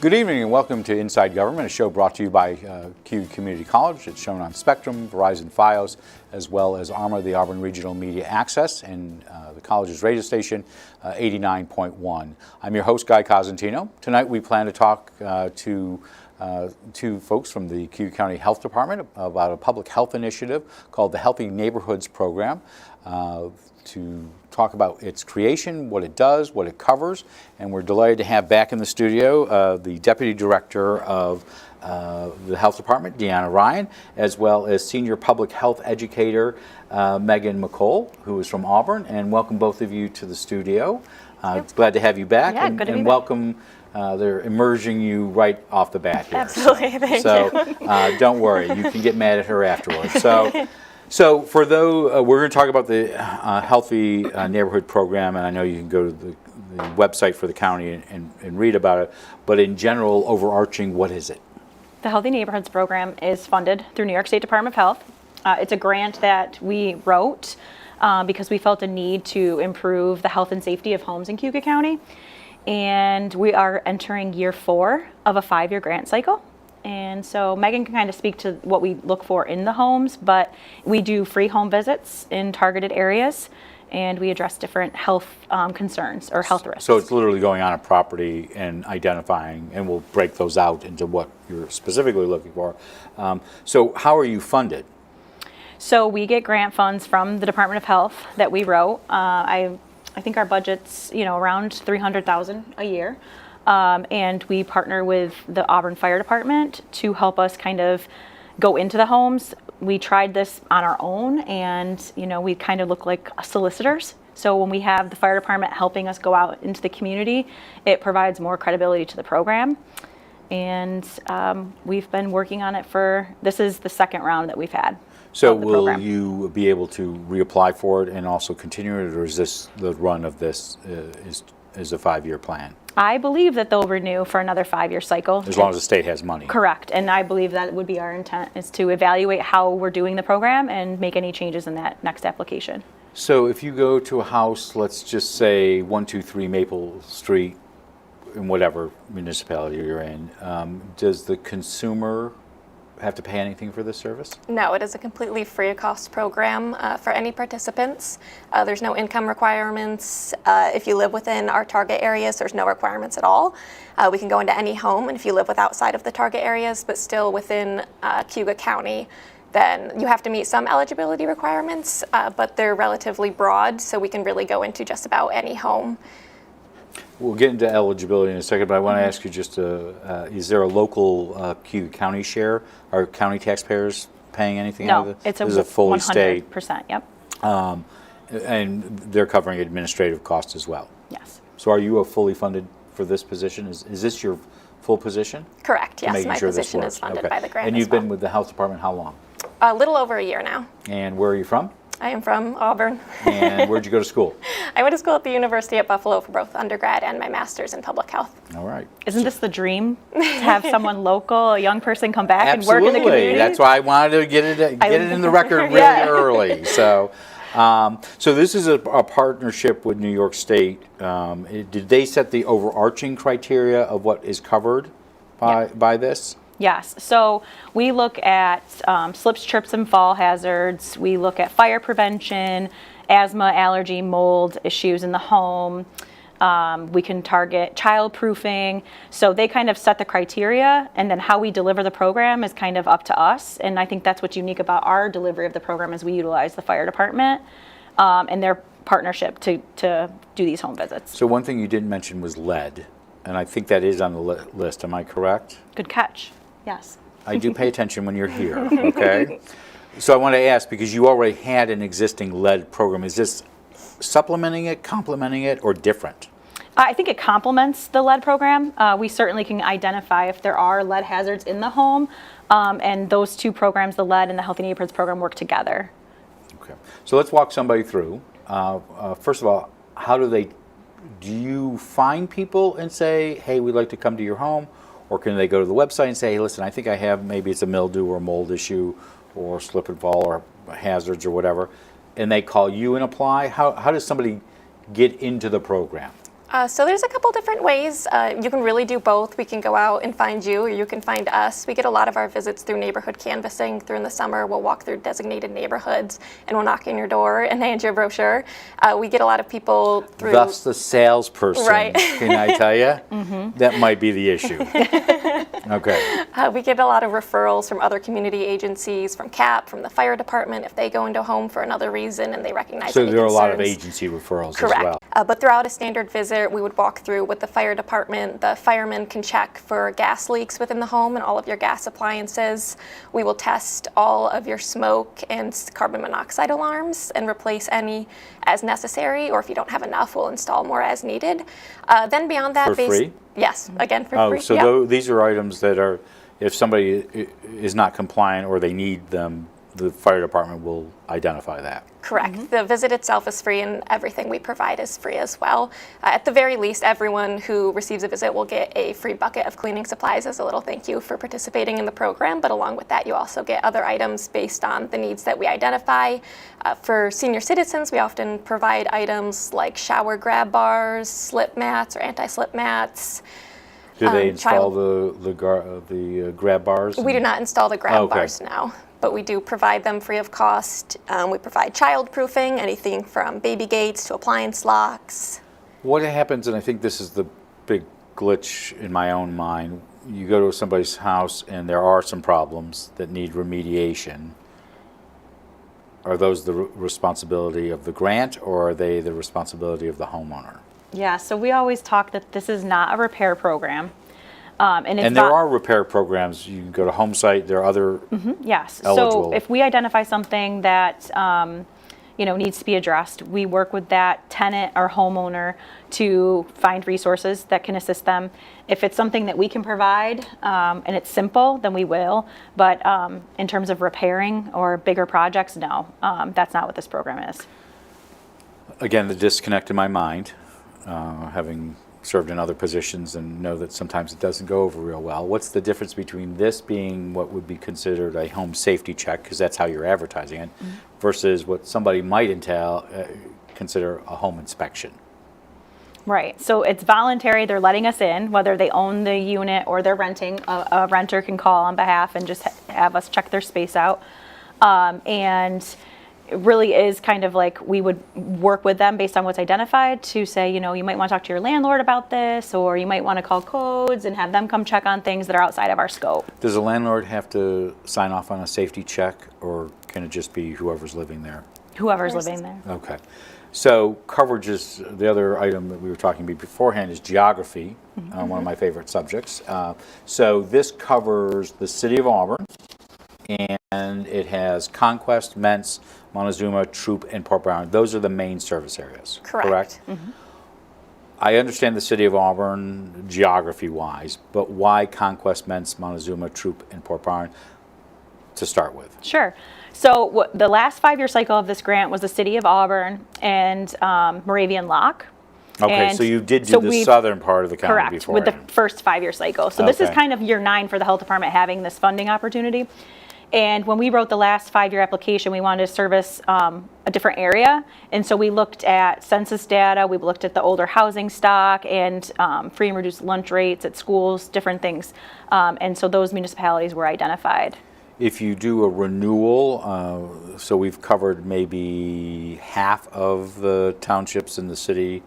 Good evening and welcome to Inside Government, a show brought to you by Cayuga Community College. It's shown on Spectrum, Verizon Fios, as well as ARMA, the Auburn Regional Media Access, and the college's radio station, 89.1. I'm your host, Guy Cosentino. Tonight we plan to talk to two folks from the Cayuga County Health Department about a public health initiative called the Healthy Neighborhoods Program. To talk about its creation, what it does, what it covers, and we're delighted to have back in the studio the Deputy Director of the Health Department, Deanna Ryan, as well as Senior Public Health Educator Meghan McCole, who is from Auburn, and welcome both of you to the studio. Glad to have you back, good to be back. Welcome. They're immersing you right off the bat here. Absolutely, thank you. Don't worry, you can get mad at her afterwards. So for those, we're going to talk about the Healthy Neighborhood Program, and I know you can go to the website for the county and read about it, but in general, overarching, what is it? The Healthy Neighborhoods Program is funded through New York State Department of Health. It's a grant that we wrote because we felt a need to improve the health and safety of homes in Cayuga County, and we are entering year 4 of a 5-year grant cycle. And so Meghan can kind of speak to what we look for in the homes, but we do free home visits in targeted areas, and we address different health concerns or health risks. So it's literally going on a property and identifying, and we'll break those out into what you're specifically looking for. So how are you funded? So we get grant funds from the Department of Health that we wrote. I think our budget's around $300,000 a year. And we partner with the Auburn Fire Department to help us kind of go into the homes. We tried this on our own, and we kind of look like solicitors. So when we have the fire department helping us go out into the community, it provides more credibility to the program. And we've been working on it this is the second round that we've had. So will you be able to reapply for it and also continue it, or is this the run of this is a 5-year plan? I believe that they'll renew for another 5-year cycle. As long as the state has money. Correct. And I believe that would be our intent, is to evaluate how we're doing the program and make any changes in that next application. So if you go to a house, let's just say 123 Maple Street, in whatever municipality you're in, does the consumer have to pay anything for this service? No, it is a completely free of cost program for any participants. There's no income requirements. If you live within our target areas, there's no requirements at all. We can go into any home, and if you live outside of the target areas, but still within Cayuga County, then you have to meet some eligibility requirements, but they're relatively broad, so we can really go into just about any home. We'll get into eligibility in a second, but I want to ask you just, is there a local Cayuga County share? Are county taxpayers paying anything out of this? No, it's a fully 100%, state. Yep. And they're covering administrative costs as well? Yes. So are you fully funded for this position? Is this your full position? Correct, yes. My position is funded by the grant. And you've been with the health department how long? A little over a year now. And where are you from? I am from Auburn. And where'd you go to school? I went to school at the University at Buffalo for both undergrad and my master's in public health. All right. Isn't this the dream, to have someone local, a young person, come back and work in the community? That's why I wanted to get it in the record really early. So this is a partnership with New York State. Did they set the overarching criteria of what is covered by this? Yes. So we look at slips, trips, and fall hazards. We look at fire prevention, asthma, allergy, mold issues in the home. We can target child proofing. So they kind of set the criteria, and then how we deliver the program is kind of up to us. And I think that's what's unique about our delivery of the program, is we utilize the fire department and their partnership to do these home visits. So one thing you didn't mention was lead, and I think that is on the list. Am I correct? Good catch. Yes. I do pay attention when you're here, okay? So I want to ask, because you already had an existing lead program, is this supplementing it, complementing it, or different? I think it complements the lead program. We certainly can identify if there are lead hazards in the home, and those two programs, the lead and the Healthy Neighborhoods program, work together. Okay. So let's walk somebody through. First of all, do you find people and say, hey, we'd like to come to your home? Or can they go to the website and say, hey, listen, I think I have, maybe it's a mildew or mold issue or slip and fall or hazards or whatever, and they call you and apply? How does somebody get into the program? So there's a couple different ways. You can really do both. We can go out and find you, or you can find us. We get a lot of our visits through neighborhood canvassing. Through in the summer, we'll walk through designated neighborhoods, and we'll knock on your door and hand you a brochure. We get a lot of people through... Thus the salesperson, Right. Can I tell you? That might be the issue. Okay. We get a lot of referrals from other community agencies, from CAP, from the fire department, if they go into a home for another reason and they recognize So any there are a lot of concerns. agency referrals Correct. as well. But throughout a standard visit, we would walk through with the fire department. The firemen can check for gas leaks within the home and all of your gas appliances. We will test all of your smoke and carbon monoxide alarms and replace any as necessary, or if you don't have enough, we'll install more as needed. Then beyond that, For free? Yes, again for Oh, free. so Yep. these are items that are, if somebody is not compliant or they need them, the fire department will identify that. Correct. The visit itself is free, and everything we provide is free as well. At the very least, everyone who receives a visit will get a free bucket of cleaning supplies as a little thank you for participating in the program. But along with that, you also get other items based on the needs that we identify. For senior citizens, we often provide items like shower grab bars, slip mats, or anti-slip mats. Do they install child- the grab bars? We do not install the grab Okay. bars now, but we do provide them free of cost. We provide child-proofing, anything from baby gates to appliance locks. What happens, and I think this is the big glitch in my own mind, you go to somebody's house and there are some problems that need remediation. Are those the responsibility of the grant, or are they the responsibility of the homeowner? Yeah, so we always talk that this is not a repair program. And, it's And there not, are repair programs. You can go to home site. There are other yes. eligible. So if we identify something that needs to be addressed, we work with that tenant or homeowner to find resources that can assist them. If it's something that we can provide and it's simple, then we will. But in terms of repairing or bigger projects, no, that's not what this program is. Again, the disconnect in my mind, having served in other positions and know that sometimes it doesn't go over real well. What's the difference between this being what would be considered a home safety check, because that's how you're advertising it, versus what somebody might consider a home inspection? Right. So it's voluntary. They're letting us in, whether they own the unit or they're renting. A renter can call on behalf and just have us check their space out. And it really is kind of like we would work with them based on what's identified to say, you might want to talk to your landlord about this, or you might want to call codes and have them come check on things that are outside of our scope. Does a landlord have to sign off on a safety check, or can it just be whoever's living there? Whoever's living there. Okay. So coverage is the other item that we were talking about beforehand, is geography, one of my favorite subjects. So this covers the city of Auburn, and it has Conquest, Mentz, Montezuma, Troop, and Port Brown. Those are the main service areas. Correct. I understand the city of Auburn geography-wise, but why Conquest, Mentz, Montezuma, Troop, and Port Brown to start with? Sure. So the last 5-year cycle of this grant was the city of Auburn and Moravian Lock. Okay, And so you did do so the we've- southern part of the county Correct, before. with the first 5-year cycle. So this is Okay. kind of year 9 for the health department having this funding opportunity. And when we wrote the last 5-year application, we wanted to service a different area. And so we looked at census data, we looked at the older housing stock and free and reduced lunch rates at schools, different things. And so those municipalities were identified. If you do a renewal, so we've covered maybe half of the townships in the city,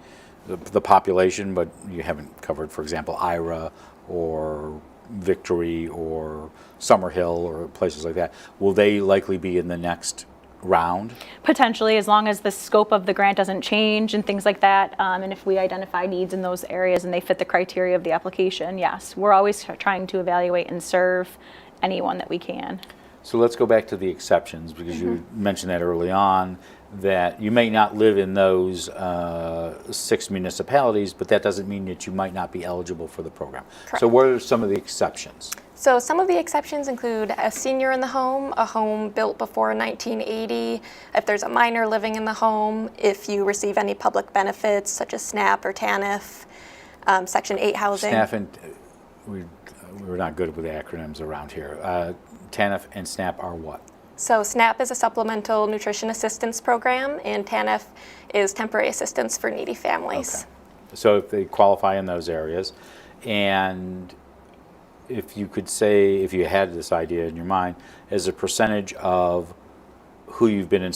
the population, but you haven't covered, for example, Ira or Victory or Summerhill or places like that. Will they likely be in the next round? Potentially, as long as the scope of the grant doesn't change and things like that, and if we identify needs in those areas and they fit the criteria of the application, yes. We're always trying to evaluate and serve anyone that we can. So let's go back to the exceptions, because you mentioned that early on, that you may not live in those 6 municipalities, but that doesn't mean that you might not be eligible for the program. Correct. So what are some of the exceptions? So some of the exceptions include a senior in the home, a home built before 1980, if there's a minor living in the home, if you receive any public benefits such as SNAP or TANF, Section 8 housing. SNAP and, we're not good with acronyms around here. TANF and SNAP are what? So SNAP is a supplemental nutrition assistance program, and TANF is temporary assistance for needy families. So if they qualify in those areas, and if you could say, if you had this idea in your mind, as a percentage of who you've been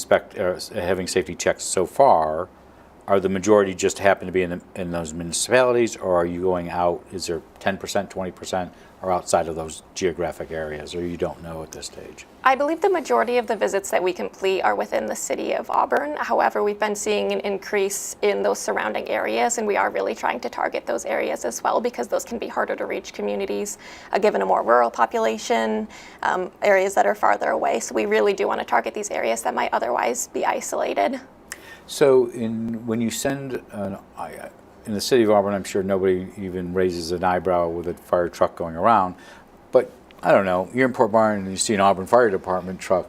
having safety checks so far, are the majority just happen to be in those municipalities, or are you going out, is there 10%, 20%, or outside of those geographic areas, or you don't know at this stage? I believe the majority of the visits that we complete are within the city of Auburn. However, we've been seeing an increase in those surrounding areas, and we are really trying to target those areas as well, because those can be harder to reach communities, given a more rural population, areas that are farther away. So we really do want to target these areas that might otherwise be isolated. So when you send, in the city of Auburn, I'm sure nobody even raises an eyebrow with a fire truck going around, but I don't know, you're in Port Barn and you see an Auburn Fire Department truck,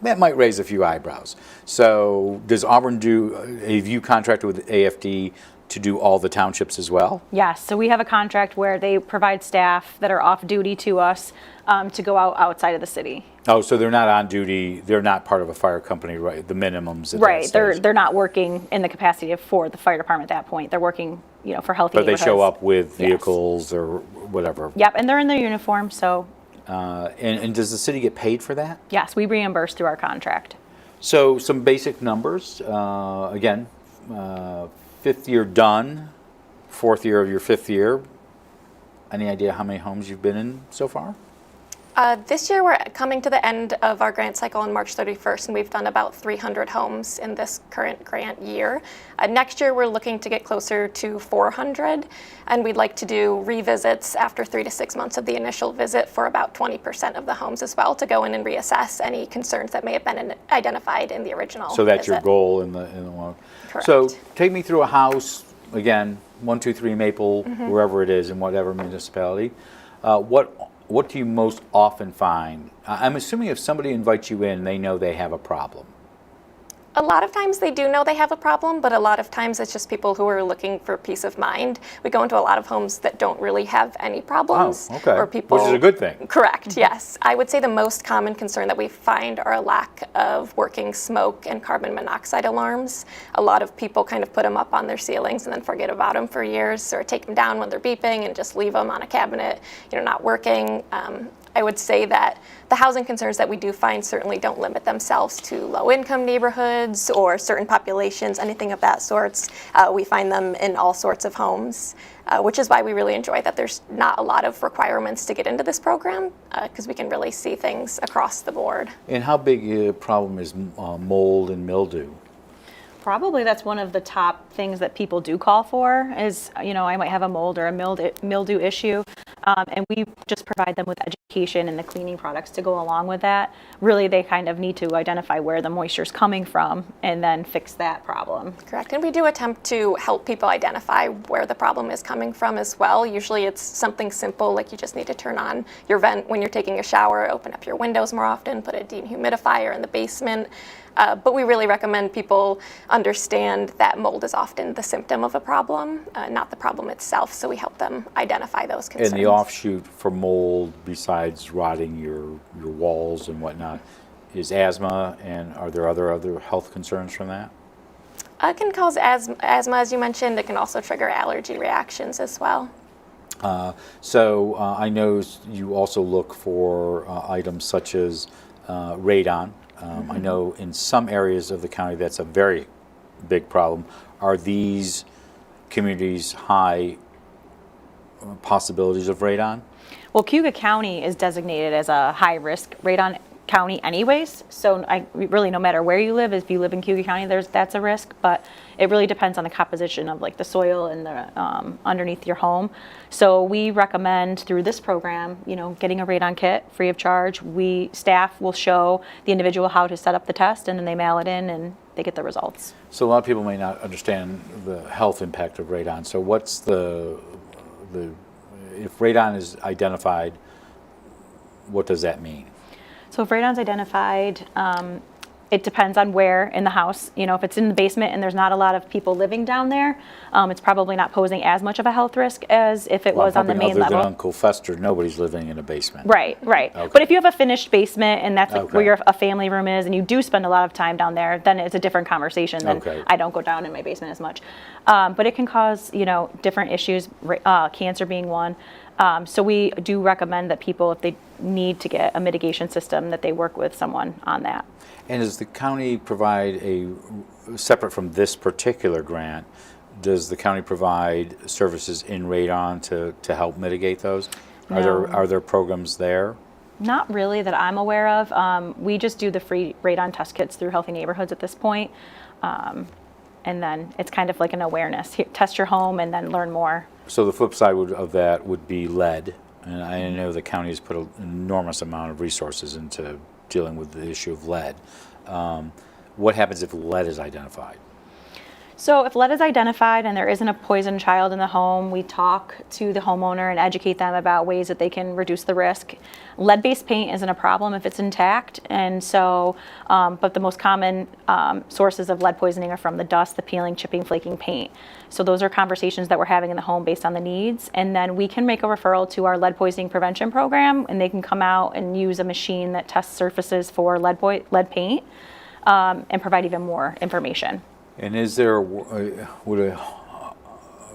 that might raise a few eyebrows. So does Auburn have you contracted with AFD to do all the townships as well? Yes, so we have a contract where they provide staff that are off duty to us to go outside of the city. Oh, so they're not on duty, they're not part of a fire company, right? The minimums at Right, that stage. they're not working in the capacity for the fire department at that point. They're working, for healthy But they neighborhoods. show up with Yes. vehicles or whatever. Yep, and they're in their uniform, so And does the city get paid for that? yes, we reimburse through our contract. So some basic numbers, again, fifth year done, fourth year of your fifth year. Any idea how many homes you've been in so far? This year we're coming to the end of our grant cycle on March 31st, and we've done about 300 homes in this current grant year. Next year we're looking to get closer to 400, and we'd like to do revisits after 3 to 6 months of the initial visit for about 20% of the homes as well, to go in and reassess any concerns that may have been identified in the original So that's your visit. goal in the one. Correct. So take me through a house, again, 123 Maple, wherever it is in whatever municipality. What do you most often find? I'm assuming if somebody invites you in, they know they have a problem. A lot of times they do know they have a problem, but a lot of times it's just people who are looking for peace of mind. We go into a lot of homes that don't really have any problems. Oh, okay. Or people, Which is a good thing. Correct, yes. I would say the most common concern that we find are a lack of working smoke and carbon monoxide alarms. A lot of people kind of put them up on their ceilings and then forget about them for years, or take them down when they're beeping and just leave them on a cabinet, not working. I would say that the housing concerns that we do find certainly don't limit themselves to low-income neighborhoods or certain populations, anything of that sort. We find them in all sorts of homes, which is why we really enjoy that there's not a lot of requirements to get into this program, because we can really see things across the board. And how big a problem is mold and mildew? Probably that's one of the top things that people do call for is, I might have a mold or a mildew issue. And we just provide them with education and the cleaning products to go along with that. Really, they kind of need to identify where the moisture is coming from and then fix that problem. Correct, and we do attempt to help people identify where the problem is coming from as well. Usually it's something simple, like you just need to turn on your vent when you're taking a shower, open up your windows more often, put a dehumidifier in the basement. But we really recommend people understand that mold is often the symptom of a problem, not the problem itself, so we help them identify those concerns. And the offshoot for mold, besides rotting your walls and whatnot, is asthma, and are there other health concerns from that? It can cause asthma, as you mentioned. It can also trigger allergy reactions as well. So I know you also look for items such as radon. I know in some areas of the county that's a very big problem. Are these communities high possibilities of radon? Well, Cayuga County is designated as a high-risk radon county anyways, so really no matter where you live, if you live in Cayuga County, that's a risk, but it really depends on the composition of like the soil and the underneath your home. So we recommend through this program, getting a radon kit free of charge. Staff will show the individual how to set up the test, and then they mail it in and they get the results. So a lot of people may not understand the health impact of radon. So what's if radon is identified, what does that mean? So if radon's identified, It depends on where in the house. You know, if it's in the basement and there's not a lot of people living down there, it's probably not posing as much of a health risk as if it was on the main other level. than Uncle Fester, nobody's living in a basement. Right. Okay. But if you have a finished basement and that's Okay. where your a family room is, and you do spend a lot of time down there, then it's a different conversation than Okay. I don't go down in my basement as much. But it can cause, you know, different issues, cancer being one. So we do recommend that people, if they need to get a mitigation system, that they work with someone on that. And does the county provide separate from this particular grant, does the county provide services in radon to help mitigate those? No. Are there programs there? Not really that I'm aware of. We just do the free radon test kits through Healthy Neighborhoods at this point. And then it's kind of like an awareness. Here, test your home and then learn more. So the flip side of that would be lead. And I know the county has put an enormous amount of resources into dealing with the issue of lead. What happens if lead is identified? So if lead is identified and there isn't a poisoned child in the home, we talk to the homeowner and educate them about ways that they can reduce the risk. Lead-based paint isn't a problem if it's intact, and so, but the most common sources of lead poisoning are from the dust, the peeling, chipping, flaking paint. So those are conversations that we're having in the home based on the needs, and then we can make a referral to our lead poisoning prevention program, and they can come out and use a machine that tests surfaces for lead paint and provide even more information. And is there,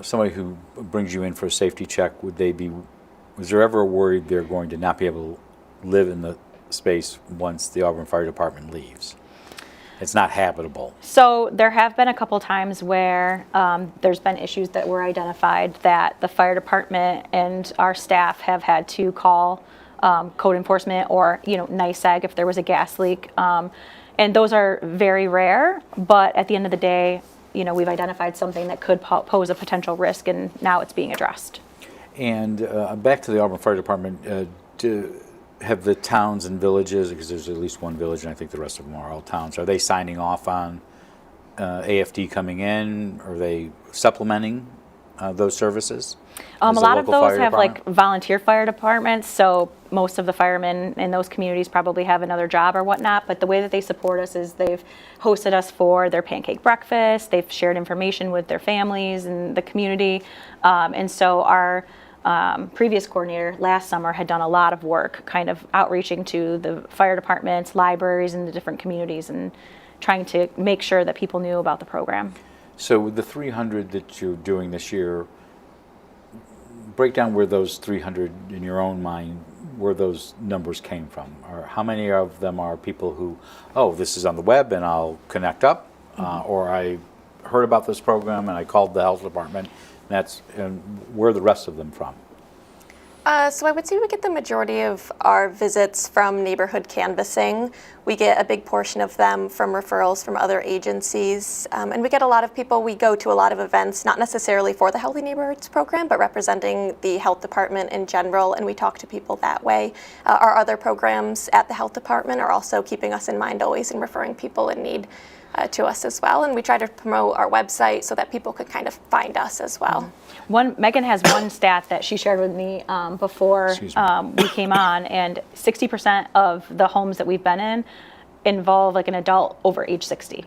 somebody who brings you in for a safety check, was there ever a worry they're going to not be able to live in the space once the Auburn Fire Department leaves? It's not habitable. So there have been a couple times where there's been issues that were identified that the fire department and our staff have had to call code enforcement or, you know, NYSEG if there was a gas leak. And those are very rare, but at the end of the day, you know, we've identified something that could pose a potential risk, and now it's being addressed. And back to the Auburn Fire Department, have the towns and villages, because there's at least one village and I think the rest of them are all towns, are they signing off on AFD coming in? Are they supplementing those services? A As the lot of local those fire have department? like volunteer fire departments, so most of the firemen in those communities probably have another job or whatnot, but the way that they support us is they've hosted us for their pancake breakfast, they've shared information with their families and the community, and so our previous coordinator last summer had done a lot of work kind of outreaching to the fire departments, libraries, and the different communities and trying to make sure that people knew about the program. So with the 300 that you're doing this year, break down where those 300 in your own mind, where those numbers came from, or how many of them are people who, oh, this is on the web and I'll connect up, or I heard about this program and I called the health department. And where are the rest of them from? So I would say we get the majority of our visits from neighborhood canvassing. We get a big portion of them from referrals from other agencies. And we get a lot of people, we go to a lot of events, not necessarily for the Healthy Neighborhoods program, but representing the health department in general, and we talk to people that way. Our other programs at the health department are also keeping us in mind always and referring people in need to us as well, and we try to promote our website so that people could kind of find us as well. Meghan has one stat that she shared with me before we came on, and 60% of the homes that we've been in involve like an adult over age 60.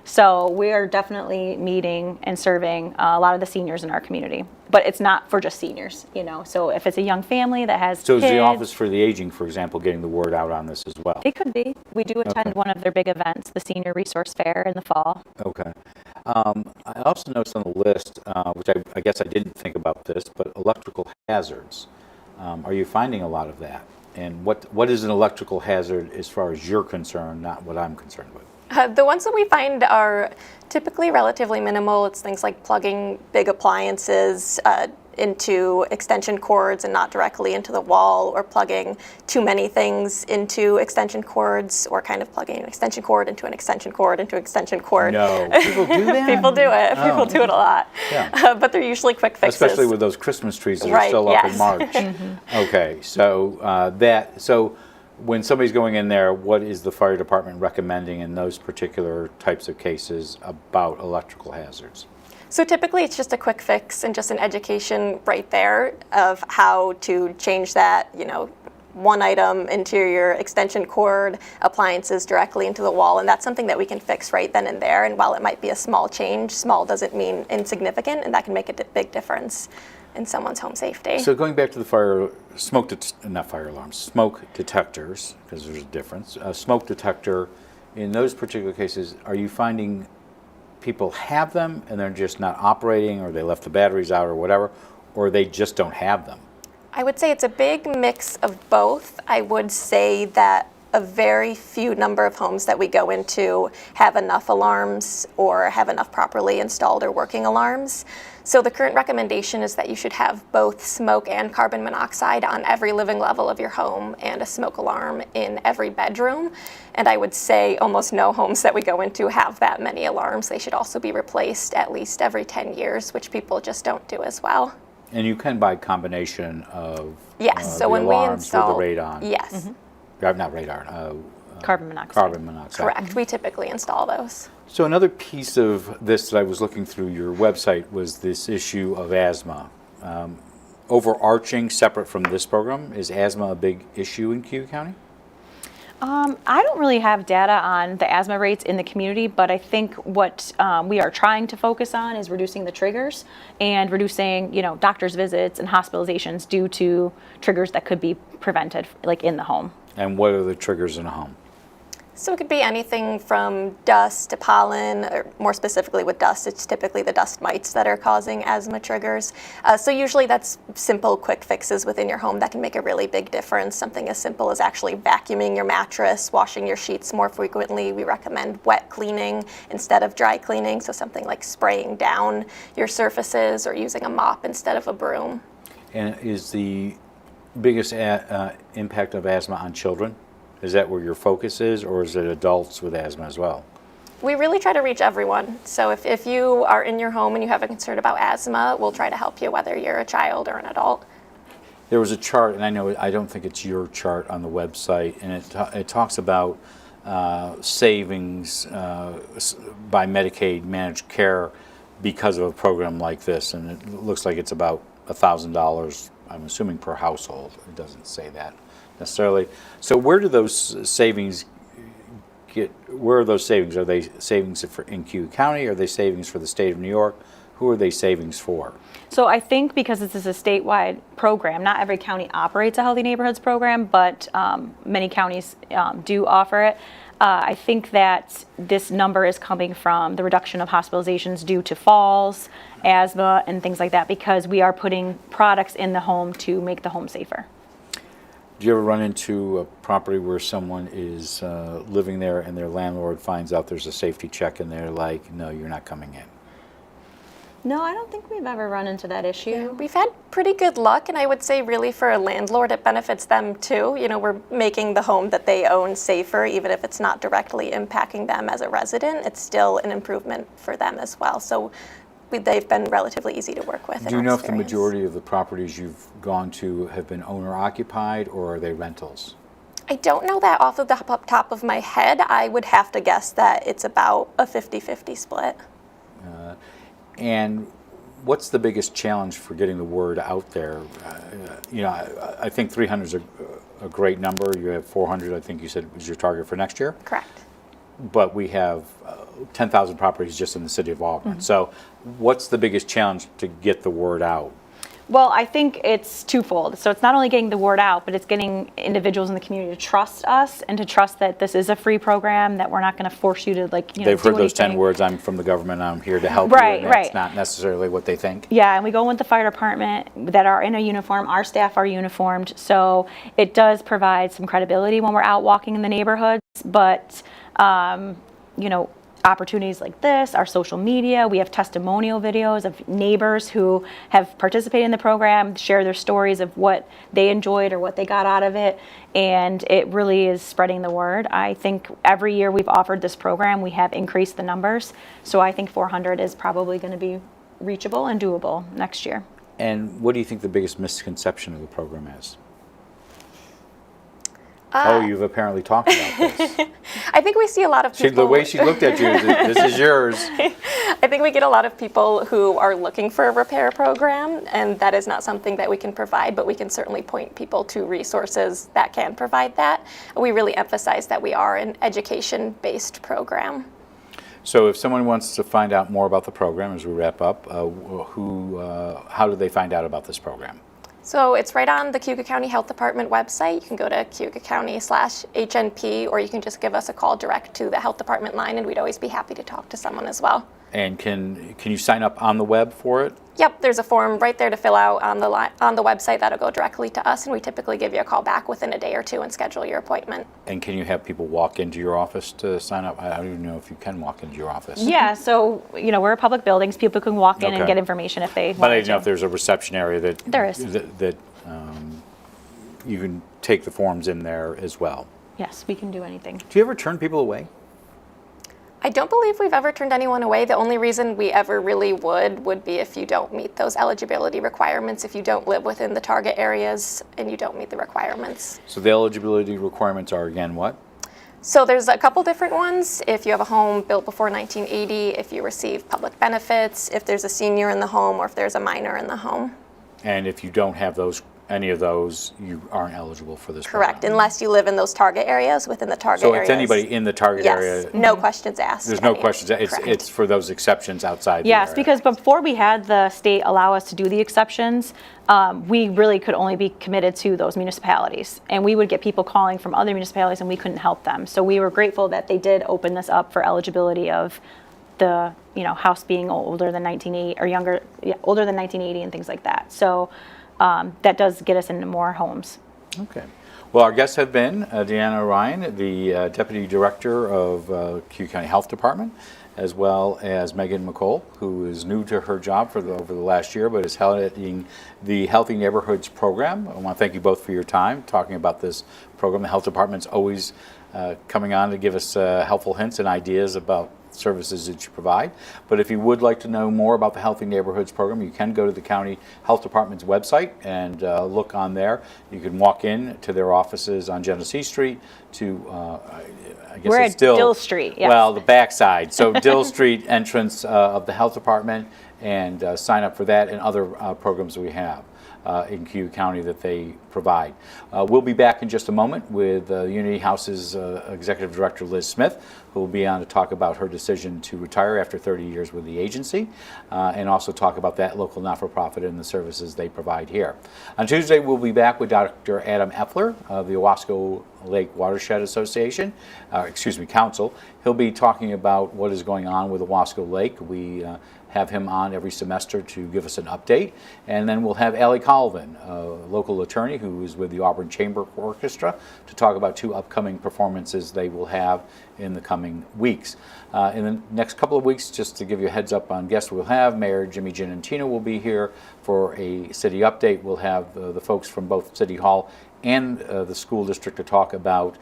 So we are definitely meeting and serving a lot of the seniors in our community, but it's not for just seniors, you know. So if it's a young family that has So kids, is the Office for the Aging, for example, getting the word out on this as well? it could be. We do attend one of their big events, the Senior Resource Fair in the fall. Okay. I also noticed on the list, which I guess I didn't think about this, but electrical hazards. Are you finding a lot of that? And what is an electrical hazard as far as you're concerned, not what I'm concerned with? The ones that we find are typically relatively minimal. It's things like plugging big appliances into extension cords and not directly into the wall, or plugging too many things into extension cords, or kind of plugging an extension cord into an extension cord into an extension cord. No, people do that? People do it. Oh. People do it a lot. Yeah. But they're usually quick fixes. Especially with those Christmas trees that are Right, still up in yes. March. Okay, so when somebody's going in there, what is the fire department recommending in those particular types of cases about electrical hazards? So typically it's just a quick fix and just an education right there of how to change that, you know, one item, interior extension cord, appliances directly into the wall, and that's something that we can fix right then and there. And while it might be a small change, small doesn't mean insignificant, and that can make a big difference in someone's home safety. So going back to the not fire alarms, smoke detectors, because there's a difference. A smoke detector, in those particular cases, are you finding people have them and they're just not operating, or they left the batteries out or whatever, or they just don't have them? I would say it's a big mix of both. I would say that a very few number of homes that we go into have enough alarms or have enough properly installed or working alarms. So the current recommendation is that you should have both smoke and carbon monoxide on every living level of your home and a smoke alarm in every bedroom. And I would say almost no homes that we go into have that many alarms. They should also be replaced at least every 10 years, which people just don't do as well. And you can buy a combination of Yes, so the when we alarms install, with the radon. yes, Not radar, Carbon monoxide. carbon monoxide. correct. We typically install those. So another piece of this that I was looking through your website was this issue of asthma. Overarching, separate from this program, is asthma a big issue in Cayuga County? I don't really have data on the asthma rates in the community, but I think what we are trying to focus on is reducing the triggers and reducing, doctor's visits and hospitalizations due to triggers that could be prevented, like in the home. And what are the triggers in a home? So it could be anything from dust to pollen, or more specifically with dust, it's typically the dust mites that are causing asthma triggers. So usually that's simple, quick fixes within your home that can make a really big difference. Something as simple as actually vacuuming your mattress, washing your sheets more frequently. We recommend wet cleaning instead of dry cleaning, so something like spraying down your surfaces or using a mop instead of a broom. And is the biggest impact of asthma on children? Is that where your focus is, or is it adults with asthma as well? We really try to reach everyone. So if you are in your home and you have a concern about asthma, we'll try to help you whether you're a child or an adult. There was a chart, and I don't think it's your chart on the website, and it talks about savings by Medicaid managed care because of a program like this, and it looks like it's about $1,000, I'm assuming, per household. It doesn't say that necessarily. So where do those savings where are those savings? Are they savings in Cayuga County? Are they savings for the state of New York? Who are they savings for? So I think because this is a statewide program, not every county operates a Healthy Neighborhoods program, but many counties do offer it. I think that this number is coming from the reduction of hospitalizations due to falls, asthma, and things like that, because we are putting products in the home to make the home safer. Do you ever run into a property where someone is living there and their landlord finds out there's a safety check and they're like, no, you're not coming in? No, I don't think we've ever run into that issue. We've had pretty good luck, and I would say really for a landlord, it benefits them too. We're making the home that they own safer, even if it's not directly impacting them as a resident. It's still an improvement for them as well. So they've been relatively easy to work with. Do you know if the majority of the properties you've gone to have been owner-occupied, or are they rentals? I don't know that off of the top of my head. I would have to guess that it's about a 50-50 split. And what's the biggest challenge for getting the word out there? I think 300 is a great number. You have 400, I think you said, was your target for next year? Correct. But we have 10,000 properties just in the city of Auburn. Mm-hmm. So what's the biggest challenge to get the word out? Well, I think it's twofold. So it's not only getting the word out, but it's getting individuals in the community to trust us and to trust that this is a free program, that we're not going to force you to They've heard those 10 words, I'm from the government, I'm here to help right, you. Right. That's not necessarily what they think. Yeah, and we go with the fire department that are in a uniform. Our staff are uniformed. So it does provide some credibility when we're out walking in the neighborhoods. But, opportunities like this, our social media, we have testimonial videos of neighbors who have participated in the program, share their stories of what they enjoyed or what they got out of it, and it really is spreading the word. I think every year we've offered this program, we have increased the numbers, so I think 400 is probably going to be reachable and doable next year. And what do you think the biggest misconception of the program is? Oh, you've apparently talked about this. I think we see a lot of people. The way she looked at you, this is yours. I think we get a lot of people who are looking for a repair program, and that is not something that we can provide, but we can certainly point people to resources that can provide that. We really emphasize that we are an education-based program. So if someone wants to find out more about the program as we wrap up, how do they find out about this program? So it's right on the Cayuga County Health Department website. You can go to Cayuga County/HNP, or you can just give us a call direct to the health department line, and we'd always be happy to talk to someone as well. And can you sign up on the web for it? Yep, there's a form right there to fill out on the website that'll go directly to us, and we typically give you a call back within a day or two and schedule your appointment. And can you have people walk into your office to sign up? I don't even know if you can walk into your office. Yeah, so, we're a public buildings. People can walk in and Okay. get information if they want to. But I didn't know if there's a reception area that There is. that you can take the forms in there as well. Yes, we can do anything. Do you ever turn people away? I don't believe we've ever turned anyone away. The only reason we ever really would be if you don't meet those eligibility requirements, if you don't live within the target areas and you don't meet the requirements. So the eligibility requirements are again what? So there's a couple different ones. If you have a home built before 1980, if you receive public benefits, if there's a senior in the home, or if there's a minor in the home. And if you don't have any of those, you aren't eligible for this Correct, program. unless you live in those target areas, within the target So areas. it's anybody in the target Yes, area. no questions asked. There's no Any- questions. correct. It's for those exceptions outside. Yes, the area. because before we had the state allow us to do the exceptions, we really could only be committed to those municipalities. And we would get people calling from other municipalities and we couldn't help them. So we were grateful that they did open this up for eligibility of the house being older than 1980 or younger, older than 1980 and things like that. So that does get us into more homes. Okay. Well, our guests have been Deanna Ryan, the Deputy Director of Cayuga County Health Department, as well as Meghan McCole, who is new to her job over the last year, but is heading the Healthy Neighborhoods program. I want to thank you both for your time talking about this program. The Health Department's always coming on to give us helpful hints and ideas about services that you provide. But if you would like to know more about the Healthy Neighborhoods program, you can go to the County Health Department's website and look on there. You can walk in to their offices on Genesee Street to, I guess We're it's at Dill Street, yes. Well, the backside. So Dill Street entrance of the Health Department, and sign up for that and other programs we have in Cayuga County that they provide. We'll be back in just a moment with Unity House's Executive Director Liz Smith, who will be on to talk about her decision to retire after 30 years with the agency, and also talk about that local not-for-profit and the services they provide here. On Tuesday, we'll be back with Dr. Adam Epler of the Owasco Lake Watershed Association, Council. He'll be talking about what is going on with Owasco Lake. We have him on every semester to give us an update. And then we'll have Allie Colvin, a local attorney who is with the Auburn Chamber Orchestra, to talk about 2 upcoming performances they will have in the coming weeks. In the next couple of weeks, just to give you a heads up on guests we'll have, Mayor Jimmy Giannantino will be here for a city update. We'll have the folks from both City Hall and the school district to talk about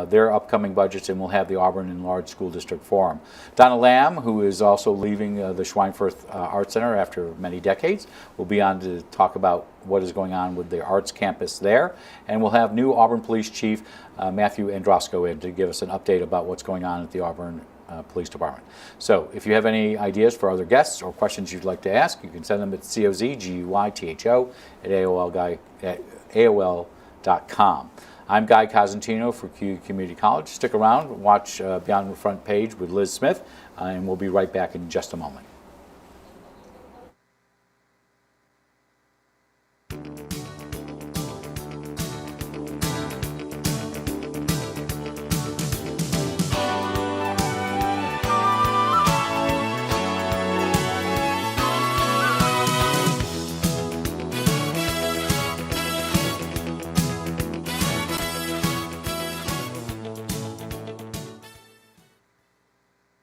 their upcoming budgets, and we'll have the Auburn Enlarged School District Forum. Donna Lamb, who is also leaving the Schweinfurth Art Center after many decades, will be on to talk about what is going on with the arts campus there. And we'll have new Auburn Police Chief Matthew Androsco in to give us an update about what's going on at the Auburn Police Department. So if you have any ideas for other guests or questions you'd like to ask, you can send them at cozguytho@AOL.com. I'm Guy Cosentino for Cayuga Community College. Stick around, watch Beyond the Front Page with Liz Smith, and we'll be right back in just a moment.